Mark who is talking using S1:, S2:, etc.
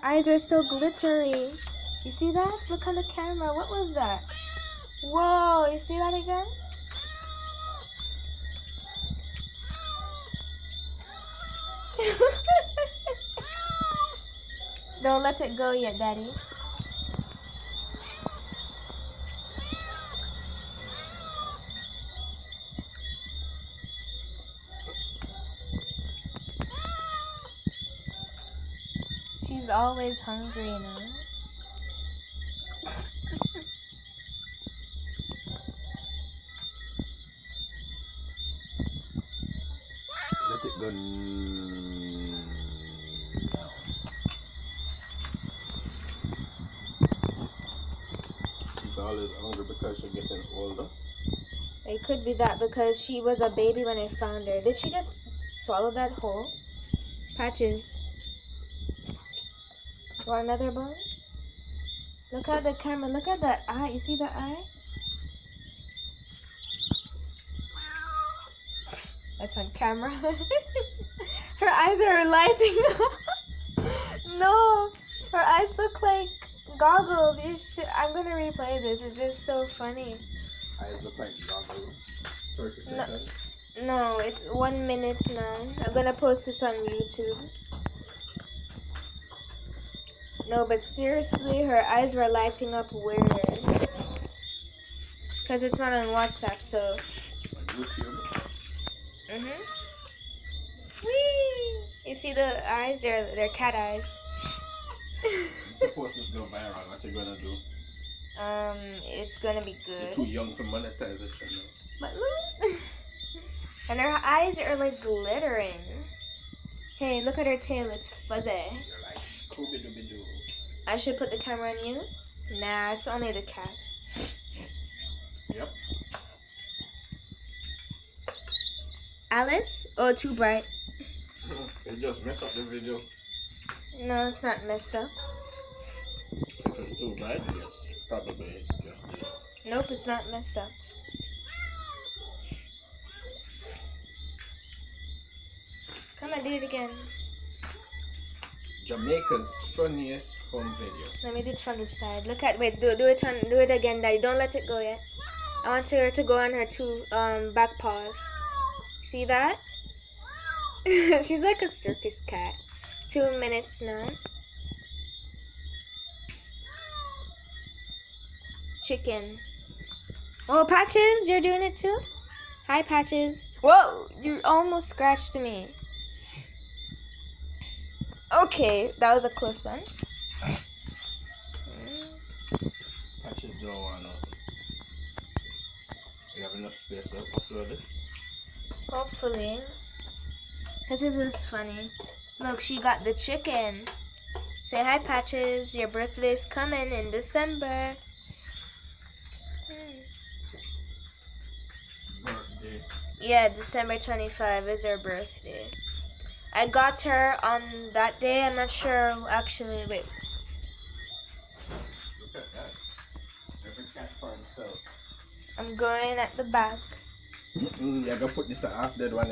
S1: eyes are so glittery. You see that? Look on the camera. What was that? Whoa, you see that again? Don't let it go yet, Daddy. She's always hungry, you know.
S2: Let it go now. She's always hungry because she's getting older.
S1: It could be that because she was a baby when I found her. Did she just swallow that whole? Patches. Want another bone? Look at the camera. Look at that eye. You see the eye? That's on camera. Her eyes are lighting up. No, her eyes look like goggles. You should. I'm gonna replay this. It's just so funny.
S2: Eyes look like goggles. 30 seconds.
S1: No, it's 1 minute now. I'm gonna post this on YouTube. No, but seriously, her eyes were lighting up weird. Because it's not on WhatsApp, so.
S2: On YouTube.
S1: Whee! You see the eyes? They're cat eyes.
S2: Suppose this go viral. What you gonna do?
S1: It's gonna be
S2: You're
S1: good.
S2: too young for monetization now.
S1: But look. And her eyes are like glittering. Hey, look at her tail. It's fuzzy.
S2: You're like Scooby-Dooby-Doo.
S1: I should put the camera on you? Nah, it's only the cat.
S2: Yep.
S1: Alice? Oh, too bright.
S2: It just messed up the video.
S1: No, it's not messed up.
S2: If it's too bright, yes, probably just did.
S1: Nope, it's not messed up. Come on, do it again.
S2: Jamaica's funniest home video.
S1: Let me do it from the side. Look at, wait, do it again, Daddy. Don't let it go yet. I want her to go on her two back paws. See that? She's like a circus cat. 2 minutes now. Chicken. Oh, Patches, you're doing it too? Hi, Patches. Whoa, you almost scratched me. Okay, that was a close one.
S2: Patches don't wanna. You have enough space to upload it?
S1: Hopefully. Because this is funny. Look, she got the chicken. Say hi, Patches. Your birthday's coming in December.
S2: Birthday.
S1: Yeah, December 25 is her birthday. I got her on that day. I'm not sure, actually. Wait.
S2: Look at that. Every cat for himself.
S1: I'm going at the back.
S2: You're gonna put this half dead one